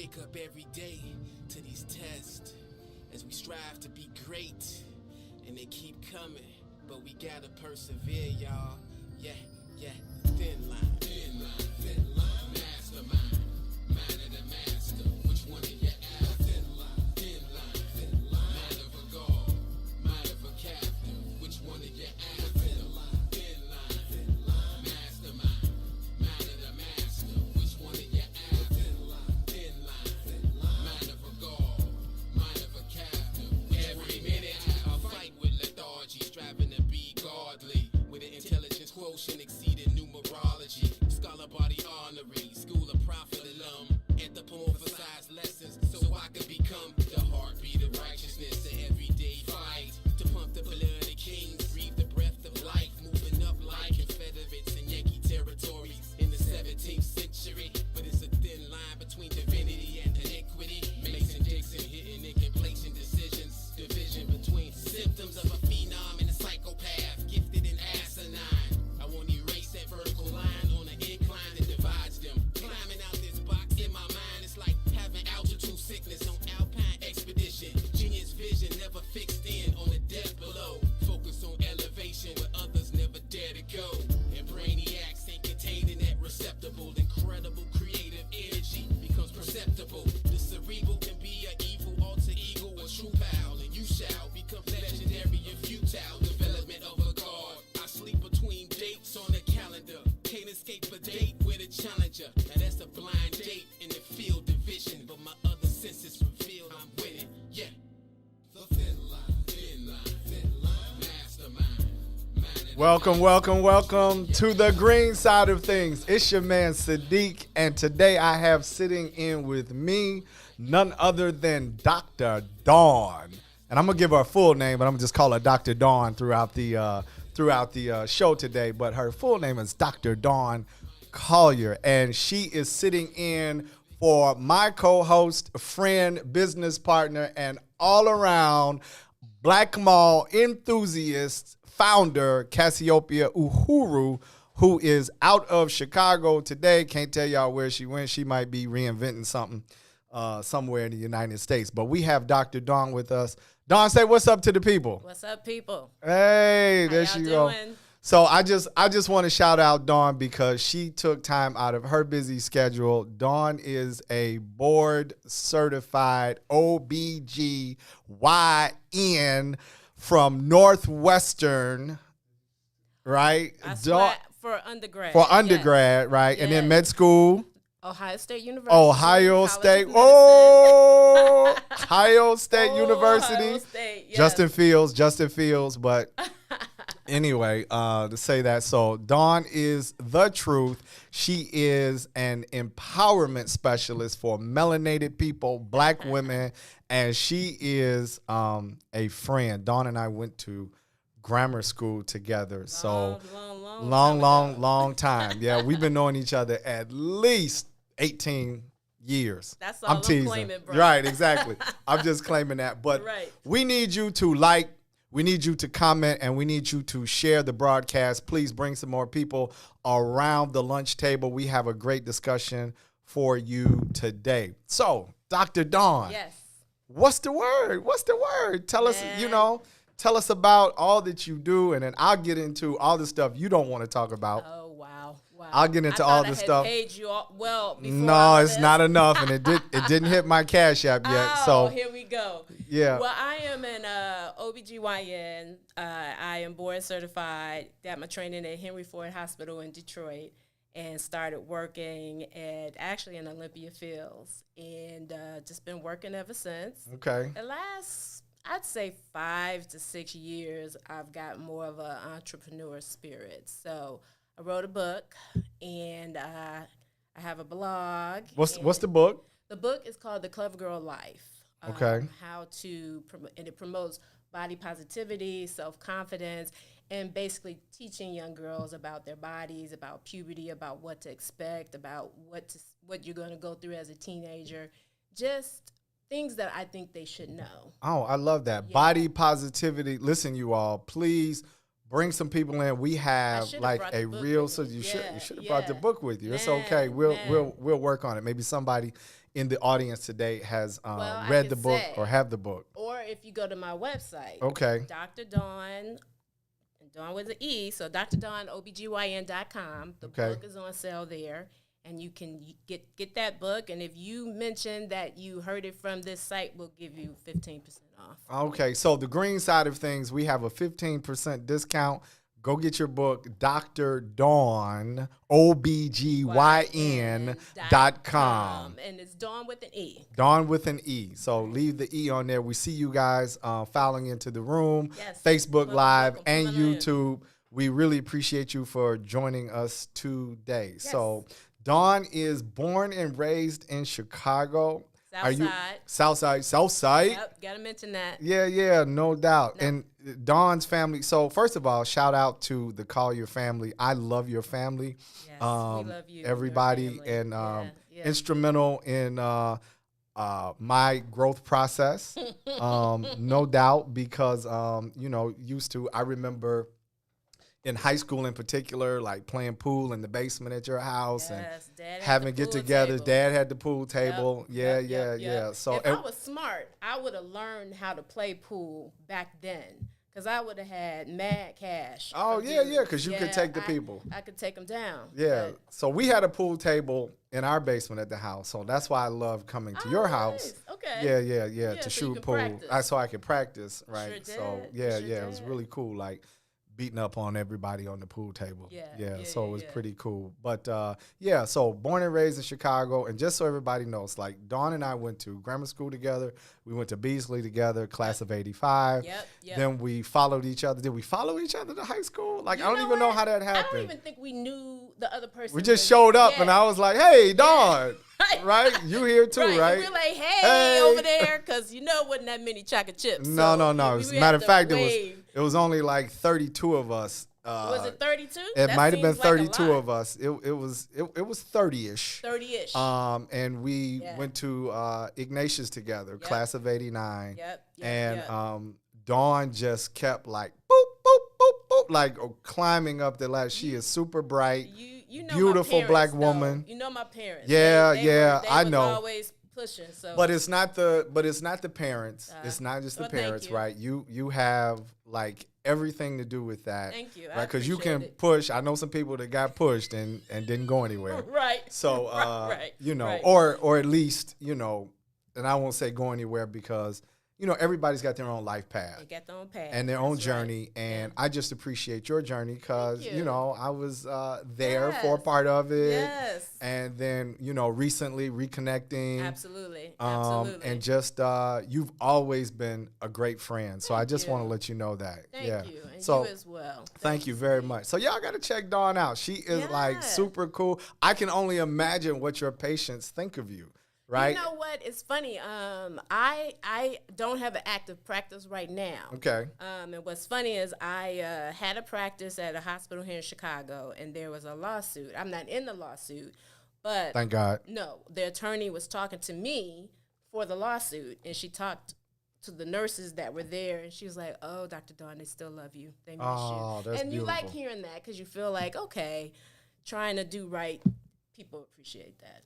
wake up every day to these tests. as we strive to be great, and they keep coming, but we gotta persevere, y'all. Yeah, thin line, mastermind, mind of the master. Which one of you after? Thin line, mind of a god, mind of a captain. Which one of you after? Thin line, mastermind, mind of the master. Which one of you after? Thin line, mind of a god, mind of a captain. Every minute I fight with lethargy, striving to be godly, with an intelligence quotient exceeding numerology. Scholar body honorary, school of prophet alum, anthropomorphized lessons so I could become the heartbeat of righteousness, the everyday fight to pump the blood of kings, breathe the breath of life, moving up like Confederates in Yankee territories in the 17th century. But it's a thin line between divinity and iniquity. Mason Dixon hitting and complacent decisions, division between symptoms of a phenom and a psychopath, gifted and asinine. I won't erase that vertical line on an incline that divides them. Climbing out this box in my mind, it's like having altitude sickness on alpine expedition. Genius vision never fixed in on the depth below. Focus on elevation where others never dare to go. And brainiacs ain't contained in that receptacle. Incredible creative energy becomes perceptible. The cerebral can be an evil alter ego, a true pal, and you shall become legendary and futile. Development of a god. I sleep between dates on the calendar. Can't escape a date with a challenger. Now that's a blind date in the field division, but my other senses reveal I'm winning. Yeah. The thin line, mastermind. Welcome to the green side of things. It's your man Sadeek, and today I have sitting in with me none other than Dr. Dawn. And I'm gonna give her a full name, but I'm gonna just call her Dr. Dawn throughout the show today. But her full name is Dr. Dawn Collier, and she is sitting in for my co-host, friend, business partner, and all-around Black Mall enthusiast, founder, Cassiopeia Uhuru, who is out of Chicago today. Can't tell y'all where she went. She might be reinventing something somewhere in the United States. But we have Dr. Dawn with us. Dawn, say what's up to the people. What's up, people? Hey, there How she y'all go. doing? So I just want to shout out Dawn because she took time out of her busy schedule. Dawn is a board certified OBGYN from Northwestern, right? I swear, for undergrad. For undergrad, right? And then Yes. med school. Ohio State University. Ohio College State. of Medicine. Oh, Ohio State Oh, University. Ohio State, yes. Justin Fields. But anyway, to say that. So Dawn is the truth. She is an empowerment specialist for melanated people, Black women, and she is a friend. Dawn and I went to grammar school together. So long time. Yeah, we've been knowing each other at least 18 years. That's all I'm teasing. claiming, bro. Right, exactly. I'm just claiming that. But Right. we need you to like, we need you to comment, and we need you to share the broadcast. Please bring some more people around the lunch table. We have a great discussion for you today. So, Dr. Dawn, Yes. what's the word? Tell us, tell us about all that you do, and then I'll get into all the stuff you don't want to talk about. Oh, wow. I'll get into all the stuff. Paid you all, well, before No, all it's this. not enough, and it didn't hit my Cash App yet. Oh, So here we go. yeah. Well, I am an OBGYN. I am board certified. Got my training at Henry Ford Hospital in Detroit and started working at actually in Olympia Fields, and just been working ever since. Okay. The last, I'd say 5 to 6 years, I've got more of an entrepreneur spirit. So I wrote a book, and I have a blog. What's the book? The book is called The Clever Girl Life. Okay. How to and it promotes body positivity, self-confidence, and basically teaching young girls about their bodies, about puberty, about what to expect, about what you're going to go through as a teenager, just things that I think they should know. Oh, I love that. Yeah. Body positivity. Listen, you all, please bring some people in. We have should've like brought a the book real. with So me. you Yeah, should have brought the book with you. It's okay. Man. We'll work on it. Maybe somebody in the audience today has Well, I read could the book say, or have the book. Or if you go to my website. Okay. Dr. Dawn, and Dawn with an E, so DrDawnOBGYN.com. The Okay. book is on sale there. And you can get that book. And if you mention that you heard it from this site, we'll give you 15% off. Okay, so the green side of things, we have a 15% discount. Go get your book, Dr. Dawn, OBGYN.com. And it's Dawn with an E. Dawn with an E. So leave the E on there. We see you guys filing into the room, Yes. Facebook Live, welcome. and Come on in. YouTube. We really appreciate you for joining us today. Yes. So Dawn is born and raised in Chicago. Southside. Southside? Yep, gotta mention that. Yeah, no doubt. And Dawn's family. So first of all, shout out to the Collier family. I love your family. Yes, we love you. Everybody, Your family. and Yeah. instrumental in my growth process. No doubt, because used to. I remember in high school in particular, like playing pool in the basement at your house and Dad had having the pool get-togethers. table. Dad had the pool table. Yep, Yeah. So if I was smart, I would have learned how to play pool back then, because I would have had mad cash. oh from yeah, dudes. because you could take the people. I could take them down. Yeah. but- So we had a pool table in our basement at the house. So that's why I love coming to your house. Nice. Okay. Yeah, Yeah, to so you shoot could pool. practice. So I could practice, right? Sure So did. yeah, You sure it was did. really cool. Like beating up on everybody on the pool table. Yeah, So it was yeah. pretty cool. But so born and raised in Chicago, and just so everybody knows, like Dawn and I went to grammar school together. We went to Beasley together, class of '85. Yep. Then we followed each other. Did we follow each other to high school? Like You I don't know even know what? how that I happened. don't even think we knew the other person. We just was- showed up, yeah. and I was like, "Hey, Dawn, Right. right? You here too, right?" And we're like, hey, Hey. over there, because wasn't that many chocolate chips. No. so As we a matter had of to fact, wave. it was only like 32 of us. Was it 32? It might have been 32 of us. It was 30ish. 30-ish. And we Yeah. went to Ignatius together, Yep. class of '89. Yep. And Dawn just kept like boop boop boop boop, like climbing up the ladder. She is super bright. you know beautiful my black parents, though. woman. You know my parents. Yeah, They I was know. Always pushing. So. But it's not the parents. It's not just the well, thank parents, you. right? You have like everything to do with that. Thank you. I Right, because you can appreciate it. push. I know some people that got pushed and didn't go anywhere. Right. So right. Right. or at least, and I won't say go anywhere because everybody's got their own life path They got their own path. and their own That's right. journey, and I just appreciate your journey because Thank you. I was there for a Yes. part of it, Yes. and then recently reconnecting. Absolutely. Absolutely. And just you've always been a great friend, so I Thank just want to you. let you know that. Thank yeah. you. And So you as well. thank you very much. So y'all got to check Dawn out. She is like Yeah. super cool. I can only imagine what your patients think of you, right? You know what? It's funny. I don't have an active practice right now. Okay. And what's funny is I had a practice at a hospital here in Chicago, and there was a lawsuit. I'm not in the lawsuit, but Thank God. no, the attorney was talking to me for the lawsuit, and she talked to the nurses that were there, and she was like, "Oh, Dr. Dawn, they still love you. They miss Oh, you." that's And you like beautiful. hearing that because you feel like, okay, trying to do right, people appreciate that.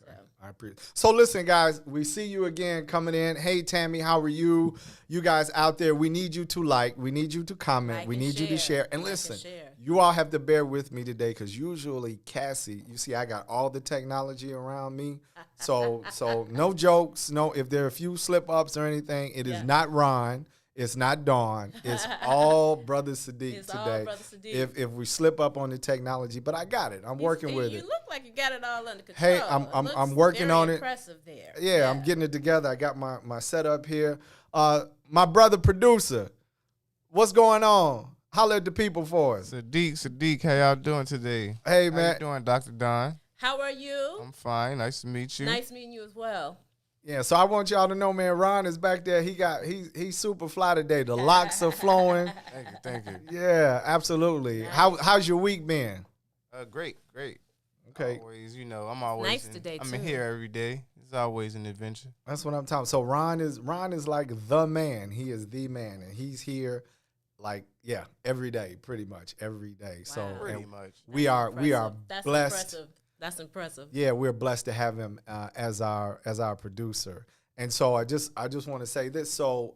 So. I appreciate. So listen, guys, we see you again coming in. Hey, Tammy, how are you? You guys out there, we need you to like, we need you to comment, Like we and need you to share. share. And Like and listen, share. you all have to bear with me today because usually Cassie, you see, I got all the technology around me. So no jokes. No, if there are a few slip ups or anything, it is Yeah. not Ron. It's not Dawn. It's all Brother Sadeek It's all today. Brother Sadeek. If we slip up on the technology, but I got it. I'm working with you it. look like you got it all under control. Hey, I'm It I'm looks working very on it. Impressive there. Yeah, I'm getting it together. I got my setup here. My brother producer, what's going on? Holler at the people for us. Sadeek, how y'all doing today? Hey, How man. you doing, Dr. Don? How are you? I'm fine. Nice to meet you. Nice meeting you as well. Yeah, so I want y'all to know, man, Ron is back there. He's super fly today. The locks are flowing. Thank you. Yeah, absolutely. How's your week been? Great. Okay, Always, I'm always Nice today, I'm too. in here every day. It's always an adventure. that's what I'm talking. So Ron is like the man. He is the man, and he's here, like every day, pretty much every day. So Wow. Pretty and much. we are That's blessed. impressive. That's impressive. Yeah, we're blessed to have him as our producer. And so I just want to say this. So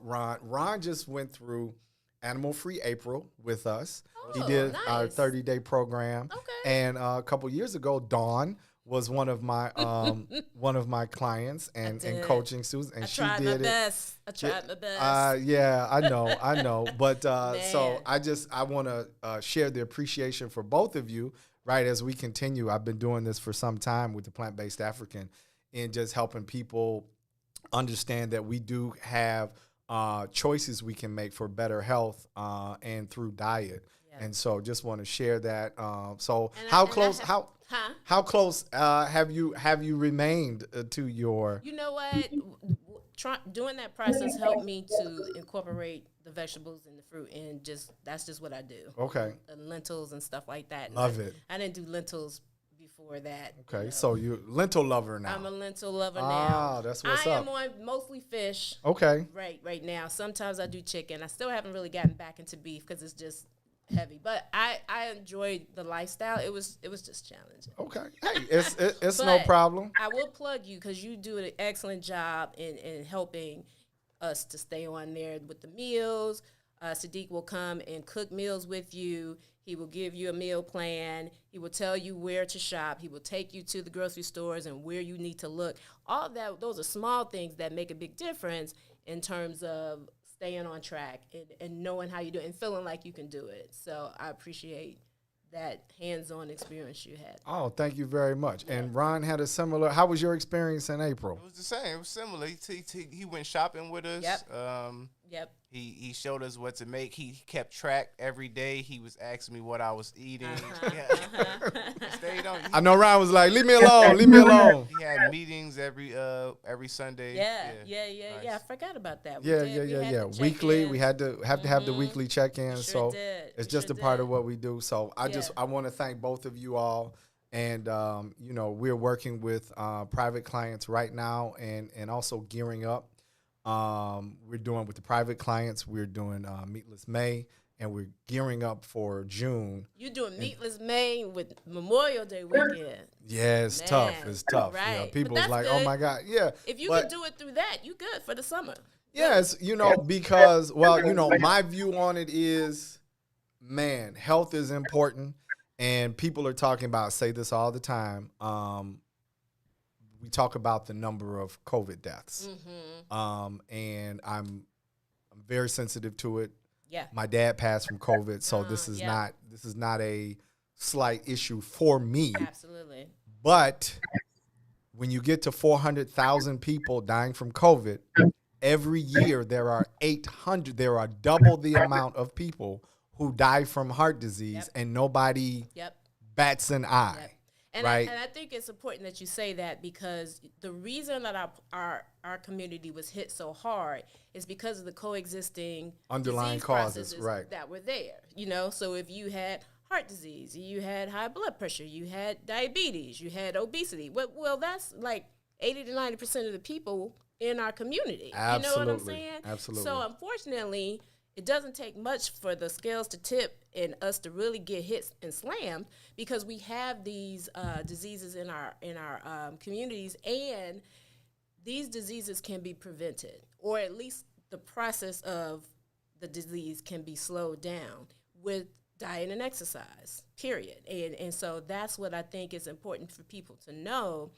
Ron just went through Animal Free April with us. He did our nice. 30-day program. Okay. And a couple years ago, Dawn was one of my clients and did. coaching students, and I she tried did my it. best. I tried my best. Yeah, I know. But so Man. I want to share the appreciation for both of you, right? As we continue, I've been doing this for some time with the Plant-Based African, and just helping people understand that we do have choices we can make for better health and through diet. Yeah. And so just want to share that. So And how I close have- how Huh? how close have you remained to your You know what? Doing that process helped me to incorporate the vegetables and the fruit, and that's just what I do. okay? And lentils and stuff like that. Love it. I didn't do lentils before that. Okay, No. so you lentil lover now. I'm a lentil lover Ah, now. that's what's I up. am on mostly fish Okay, right now. Sometimes I do chicken. I still haven't really gotten back into beef because it's just heavy. But I enjoyed the lifestyle. It was just challenging. okay. Hey, it's no But problem. I will plug you because you do an excellent job in helping us to stay on there with the meals. Sadeek will come and cook meals with you. He will give you a meal plan. He will tell you where to shop. He will take you to the grocery stores and where you need to look. All of that, those are small things that make a big difference in terms of staying on track and knowing how you do it and feeling like you can do it. So I appreciate that hands-on experience you had. Oh, thank you very much. And Ron had a similar. How was your experience in April? It was the same. It was similar. He went shopping with us. Yep. Yep. He showed us what to make. He kept track every day. He was asking me what I was eating. Stayed on. I know Ron was like, "Leave me alone, leave me alone." He had meetings every Sunday. Yeah. I forgot about that. We Yeah, did. We had yeah. the Weekly, check-ins. we have to have the weekly check-ins. Sure So did. it's We just sure a part of did. what we do. So I want to thank both of you all. And we're working with private clients right now, and also gearing up. We're doing with the private clients. We're doing Meatless May, and we're gearing up for June. You doing Meatless May with Memorial Day weekend. Yeah, it's tough. Man, It's tough. right. Yeah, But people's that's like, "Oh good. my God, yeah." If you But- can do it through that, you good for the summer. Yes, because, my view on it is, man, health is important, and people are talking about, say this all the time, we talk about the number of COVID deaths, and I'm very sensitive to it. Yeah. My dad passed from COVID, so this is not a slight issue for me. Absolutely. But when you get to 400,000 people dying from COVID, every year there are double the amount of people who die from heart disease, and nobody Yep. bats an eye. Yep. And right? I think it's important that you say that, because the reason that our community was hit so hard is because of the coexisting Underlying disease causes, processes right. that were there. So if you had heart disease, you had high blood pressure, you had diabetes, you had obesity. Well, that's like 80 to 90% of the people in our community. Absolutely. You know what I'm saying? Absolutely. So unfortunately, it doesn't take much for the scales to tip and us to really get hit and slammed, because we have these diseases in our communities, and these diseases can be prevented, or at least the process of the disease can be slowed down with diet and exercise, period. And so that's what I think is important for people to know.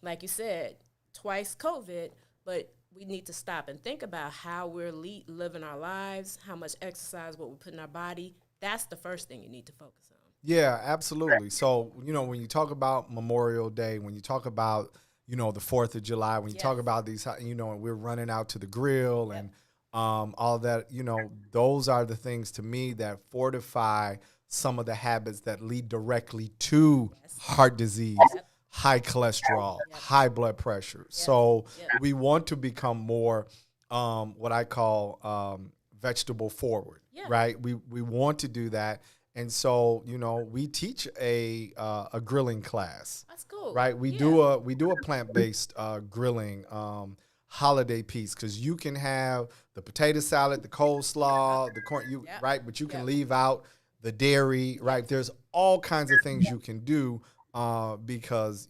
Like you said, twice COVID, but we need to stop and think about how we're living our lives, how much exercise, what we put in our body. That's the first thing you need to focus on. Yeah, absolutely. So, when you talk about Memorial Day, when you talk about, the 4th of July, when you talk about these, and we're running out to the grill and all that, those are the things to me that fortify some of the habits that lead directly to heart disease, high cholesterol, high blood pressure. So we want to become more what I call vegetable forward, right? We want to do that. And so, we teach a grilling class. That's cool. Right? We do a plant-based grilling holiday piece, because you can have the potato salad, the coleslaw, the corn, right? But you can leave out the dairy, right? There's all kinds of things you can do because,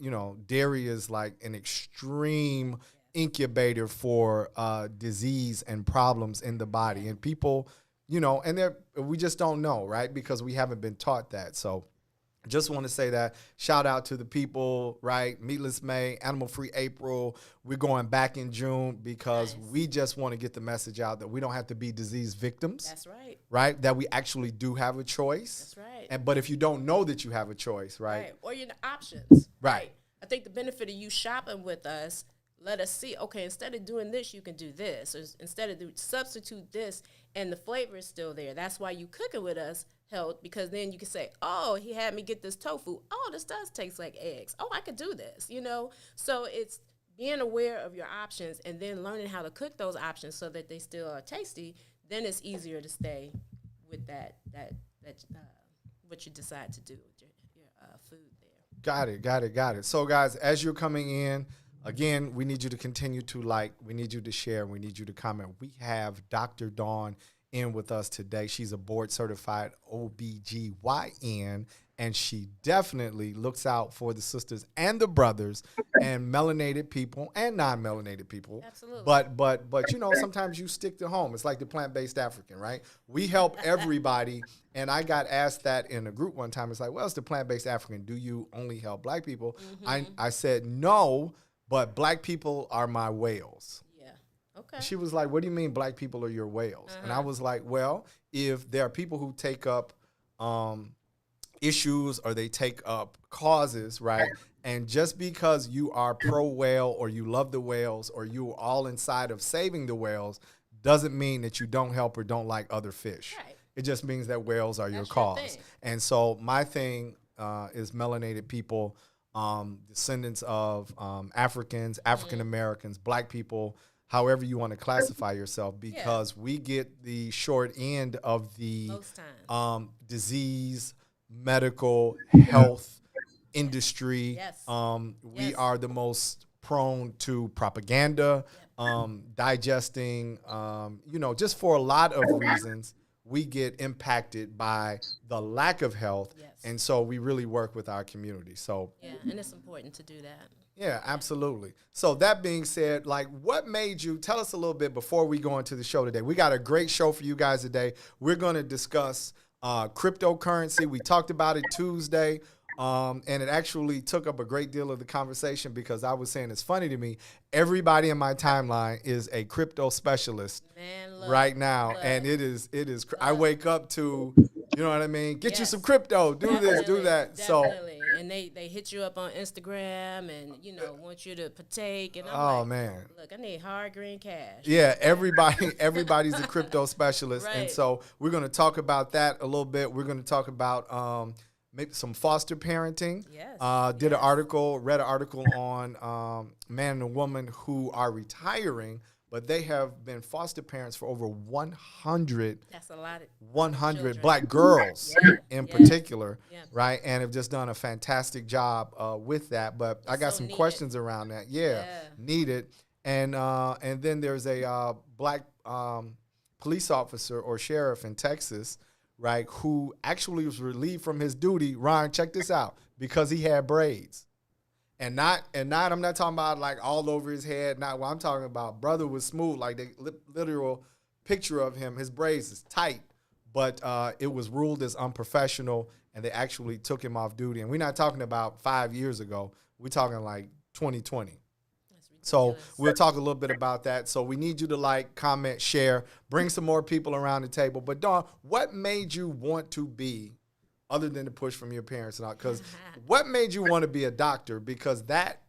dairy is like an extreme incubator for disease and problems in the body. And people, you know, and we just don't know, right? Because we haven't been taught that. So just want to say that. Shout out to the people, right? Meatless May, Animal Free April. We're going back in June because we just want to get the message out that we don't have to be disease victims. That's right. Right? That we actually do have a choice. That's right. But if you don't know that you have a choice, right? Or your options. Right. I think the benefit of you shopping with us, let us see, okay, instead of doing this, you can do this. Or instead of substitute this, and the flavor is still there. That's why you cooking with us helped, because then you can say, oh, he had me get this tofu. Oh, this does taste like eggs. Oh, I could do this, you know? So it's being aware of your options and then learning how to cook those options so that they still are tasty. Then it's easier to stay with that what you decide to do with your food there. Got it. So, guys, as you're coming in, again, we need you to continue to like, we need you to share, we need you to comment. We have Dr. Dawn in with us today. She's a board certified OBGYN, and she definitely looks out for the sisters and the brothers and melanated people and non-melanated people. Absolutely. But you know, sometimes you stick to home. It's like the plant-based African, right? We help everybody. And I got asked that in a group one time. It's like, well, it's the plant-based African. Do you only help black people? I said no, but black people are my whales. Okay. She was like, what do you mean black people are your whales? And I was like, well, if there are people who take up issues or they take up causes, right? And just because you are pro-whale or you love the whales or you are all inside of saving the whales doesn't mean that you don't help or don't like other fish. Right. It just means that whales are your That's cause. your thing. And so my thing is melanated people, descendants of Africans, African Americans, black people, however you want to classify yourself, because we get the short end of the disease, medical, health industry. Yes. We are the most prone to propaganda, digesting, you know, just for a lot of reasons. We get impacted by the lack of health, and so we really work with our community. So and it's important to do that. Yeah, absolutely. So that being said, like, what made you, tell us a little bit before we go into the show today. We got a great show for you guys today. We're going to discuss cryptocurrency. We talked about it Tuesday, and it actually took up a great deal of the conversation because I was saying it's funny to me. Everybody in my timeline is a crypto specialist right now, and it is. I wake up to, you know what I mean? Get you some crypto. Do this, do that. Definitely. And they hit you up on Instagram and, you know, want you to partake. And I'm like, man. Look, I need hard green cash. Yeah, everybody's a crypto specialist. Right. And so we're going to talk about that a little bit. We're going to talk about maybe some foster parenting. Yes. Read an article on man and a woman who are retiring, but they have been foster parents for over 100. That's a lot of 100 black girls in particular, right? And have just done a fantastic job with that. But I got some questions around that. Needed. And then there's a black police officer or sheriff in Texas, right, who actually was relieved from his duty. Ron, check this out, because he had braids. And not I'm not talking about like all over his head. Not what I'm talking about. Brother was smooth, like the literal picture of him. His braids is tight, but it was ruled as unprofessional, and they actually took him off duty. And we're not talking about 5 years ago. We're talking like 2020. So we'll talk a little bit about that. So we need you to like, comment, share, bring some more people around the table. But Dawn, what made you want to be, other than the push from your parents and all, because what made you want to be a doctor? Because that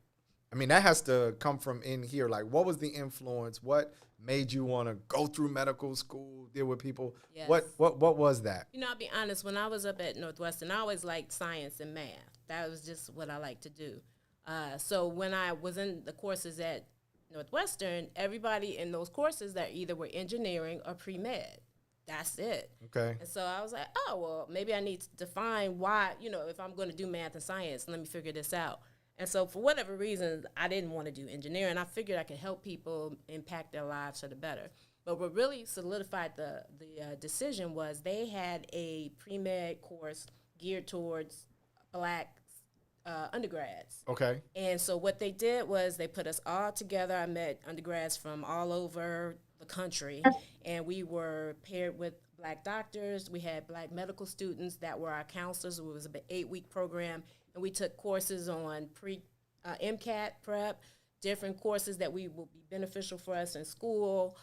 has to come from in here. Like, what was the influence? What made you want to go through medical school, deal with people? Yes. What was that? You know, I'll be honest, when I was up at Northwestern, I always liked science and math. That was just what I liked to do. So when I was in the courses at Northwestern, everybody in those courses that either were engineering or pre-med. That's it. Okay. And so I was like, oh, well, maybe I need to define why, you know, if I'm going to do math and science, let me figure this out. And so for whatever reason, I didn't want to do engineering. I figured I could help people impact their lives for the better. But what really solidified the decision was they had a pre-med course geared towards black undergrads. Okay. And so what they did was they put us all together. I met undergrads from all over the country, and we were paired with black doctors. We had black medical students that were our counselors. It was an 8-week program, and we took courses on MCAT prep, different courses that will be beneficial for us in school,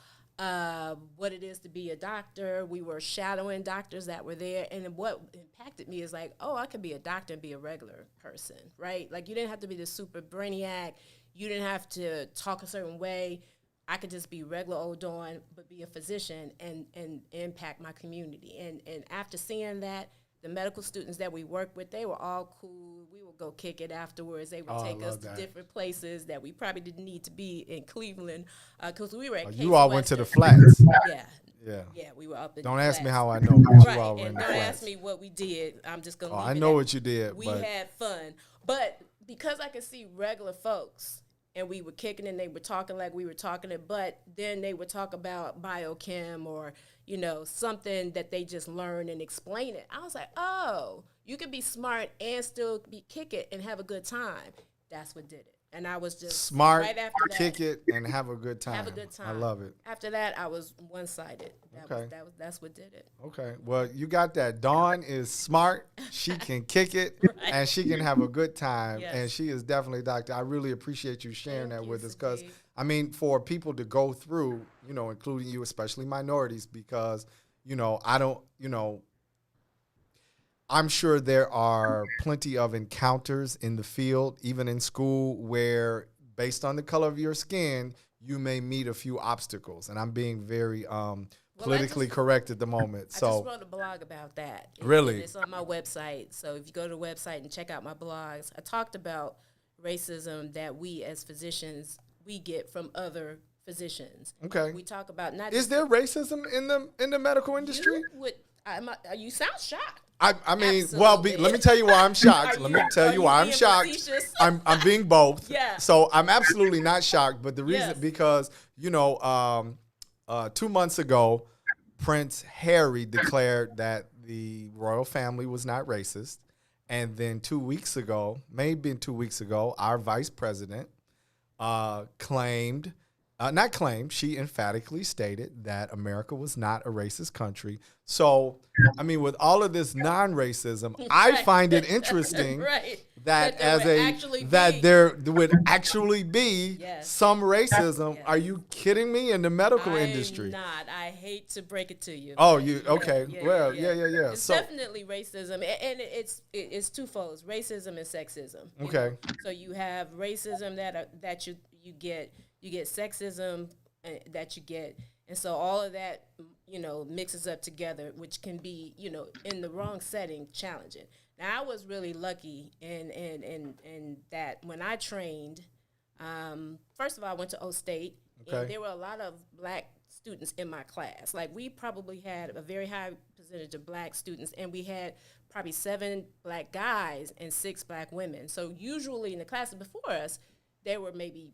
what it is to be a doctor. We were shadowing doctors that were there, and what impacted me is like, oh, I could be a doctor and be a regular person, right? Like, you didn't have to be the super brainiac. You didn't have to talk a certain way. I could just be regular old Dawn, but be a physician and impact my community. And after seeing that, the medical students that we worked with, they were all cool. We would go kick it afterwards. They would take us to different places that we probably didn't need to be in Cleveland, because we were at Case You all Western. went to the flats. Yeah, we were up in Don't the ask me flats. how I know, but Right, you all were in and the don't flats. ask me what we did. I'm just going to I know what you did. We but had fun. But because I could see regular folks, and we were kicking and they were talking like we were talking it, but then they would talk about biochem or, something that they just learned and explain it. I was like, oh, you could be smart and still be kick it and have a good time. That's what did it. And I was just smart, right after that, kick it, and have a good time. have a good time. I love it. After that, I was one-sided. That's what did it. Okay. Well, you got that. Dawn is smart. She can kick it, and she can have a good time. Yes. And she is definitely a doctor. I really appreciate you sharing Thank that you, with us because, Sadeek. I mean, for people to go through, including you, especially minorities, because, I don't, I'm sure there are plenty of encounters in the field, even in school, where based on the color of your skin, you may meet a few obstacles. And I'm being very politically correct at the moment. I So just wrote a blog about that. Really? It's on my website. So if you go to the website and check out my blogs, I talked about racism that we as physicians, we get from other physicians. Okay. We talk about not Is there racism in the medical industry? You sound shocked. I mean, well, Absolutely. let me tell you why I'm shocked. Are Let you- me tell are you you why I'm being shocked. facetious? I'm being both. Yeah. So I'm absolutely not shocked. But the reason, Yes. because 2 months ago, Prince Harry declared that the royal family was not racist, and then 2 weeks ago, maybe 2 weeks ago, our vice president she emphatically stated that America was not a racist country. So, I mean, with all of this non-racism, I find it interesting Right. that That there would actually be Yes. some racism. Yes. Are you kidding me? In the medical industry? I'm not. I hate to break it to you. Oh, but you okay? Well, yeah. It's So, definitely racism, and it's twofold: racism and sexism. you Okay. know? So you have racism that you get sexism that you get, and so all of that mixes up together, which can be in the wrong setting challenging. Now I was really lucky in that when I trained, first of all I went to O State, Okay. and there were a lot of black students in my class. Like, we probably had a very high percentage of black students, and we had probably 7 black guys and 6 black women. So usually in the classes before us, there were maybe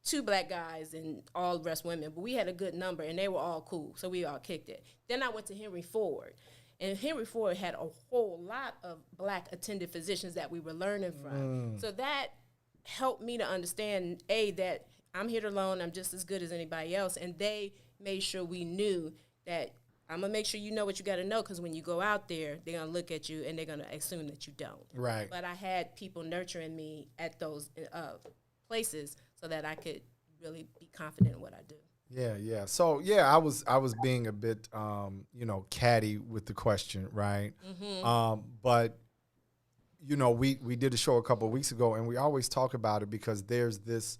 2 black guys and all the rest women, but we had a good number, and they were all cool, so we all kicked it. Then I went to Henry Ford, and Henry Ford had a whole lot of black attended physicians that we were learning from. So that helped me to understand, that I'm here to learn, I'm just as good as anybody else, and they made sure we knew that I'm going to make sure you know what you got to know, because when you go out there, they're going to look at you, and they're going to assume that you don't. right. But I had people nurturing me at those places so that I could really be confident in what I do. Yeah. So I was being a bit catty with the question, right? But we did a show a couple of weeks ago, and we always talk about it because there's this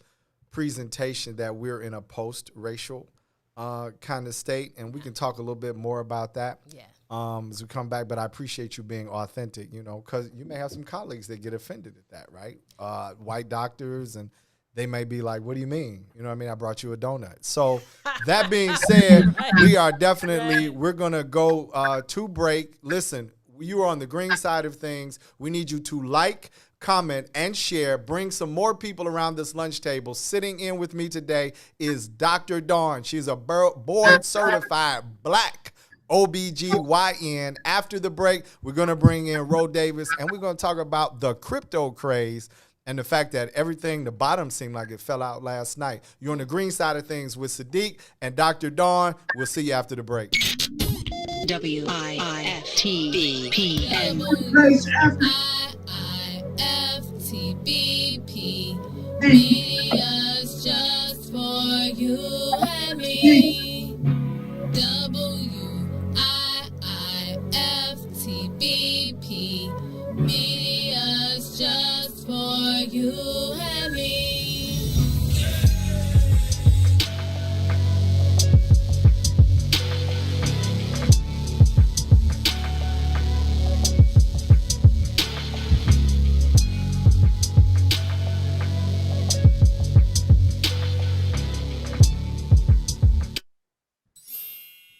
presentation that we're in a post-racial kind of state, and we can talk a little bit more about that. Yeah. As we come back, but I appreciate you being authentic, because you may have some colleagues that get offended at that, right? White doctors, and they may be like, what do you mean? You know what I mean? I brought you a donut. So that being said, we are definitely, we're going to go to break. Listen, you are on the green side of things. We need you to like, comment, and share. Bring some more people around this lunch table. Sitting in with me today is Dr. Dawn. She's a board-certified black OBGYN. After the break, we're going to bring in Ro Davis, and we're going to talk about the crypto craze and the fact that everything, the bottom seemed like it fell out last night. You're on the green side of things with Sadeek and Dr. Dawn. We'll see you after the break. WIIFTBP. WIIFTBP. Media's just for you and me. WIIFTBP. Media's just for you and me.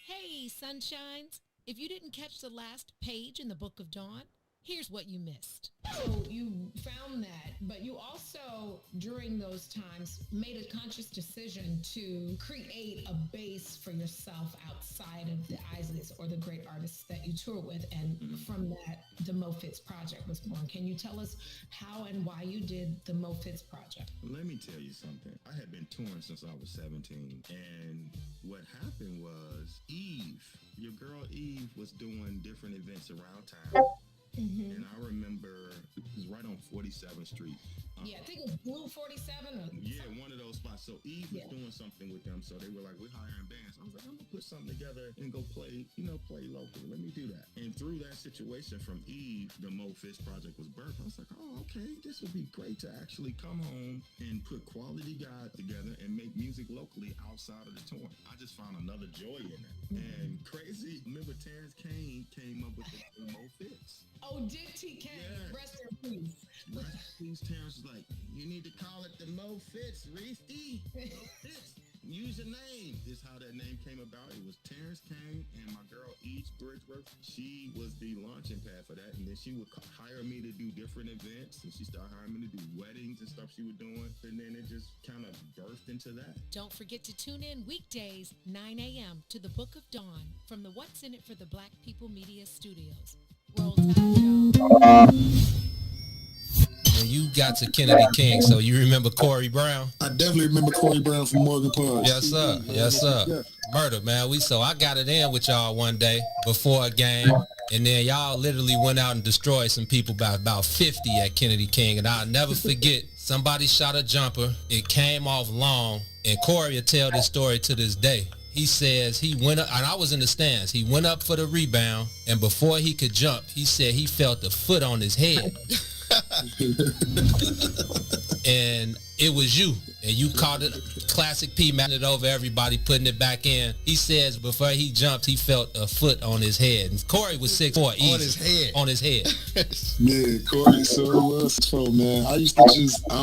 Hey, sunshines. If you didn't catch the last page in the Book of Dawn, here's what you missed. So you found that, but you also, during those times, made a conscious decision to create a base for yourself outside of the Isleys or the great artists that you tour with. And from that, the Mo Fitz Project was born. Can you tell us how and why you did the Mo Fitz Project? Let me tell you something. I had been touring since I was 17. And what happened was your girl Eve was doing different events around town. And I remember it was right on 47th Street. Yeah, I think it was Blue 47 or Yeah, one of those spots. So Eve was doing something with them. So they were like, we're hiring bands. I was like, I'm going to put something together and go play locally. Let me do that. And through that situation from Eve, the Mo Fitz Project was birthed. I was like, oh, okay, this would be great to actually come home and put quality guys together and make music locally outside of the touring. I just found another joy in it. And crazy, remember Terrence Kane came up with the Mo Fitz. Oh, Dick TK, rest in peace. Please, Terrence was like, you need to call it the Mo Fitz, Reese E. Mo Fitz. Use your name. This is how that name came about. It was Terrence Kane and my girl Eve Bridgeworth. She was the launching pad for that, and then she would hire me to do different events, and she started hiring me to do weddings and stuff she was doing, and then it just kind of birthed into that. Don't forget to tune in weekdays, 9 a.m. to the Book of Dawn from the What's in It for the Black People Media Studios. Roll Tide, y'all. When you got to Kennedy King, so you remember Corey Brown? I definitely remember Corey Brown from Morgan Park. Yes, sir. Yes, sir. Yeah. Murder, man. So I got it in with y'all one day before a game, and then y'all literally went out and destroyed some people by about 50 at Kennedy King, and I'll never forget, somebody shot a jumper. It came off long, and Corey will tell this story to this day. He says he went up, and I was in the stands. He went up for the rebound, and before he could jump, he said he felt a foot on his head. And it was you, and you caught it. Classic P, matted it over everybody, putting it back in. He says before he jumped, he felt a foot on his head. And Corey was 6'4", easy. On his head. On his head. Yeah, Corey sure was. So, man, I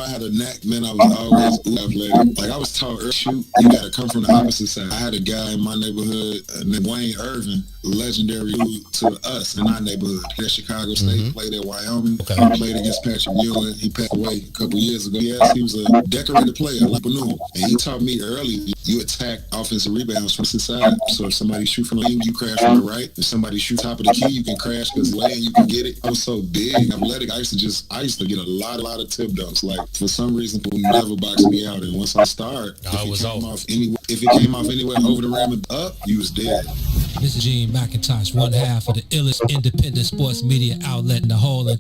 had a knack, man. I was always athletic. Like, I was taught, shoot, you got to come from the opposite side. I had a guy in my neighborhood named Wayne Irvin, legendary dude to us in our neighborhood. He at Chicago State, played at Wyoming. Okay. He played against Patrick Ewing. He passed away a couple years ago. He was a decorated player, like Banu. And he taught me early, you attack offensive rebounds from the side. So if somebody shoot from the left, you crash from the right. If somebody shoot top of the key, you can crash because lane, you can get it. I was so big and athletic, I used to get a lot of tip dunks. Like, for some reason, people never boxed me out. And once I started, if it came off anywhere over the rim and up, you was dead. This is Gene McIntosh, one half of the illest independent sports media outlet in the whole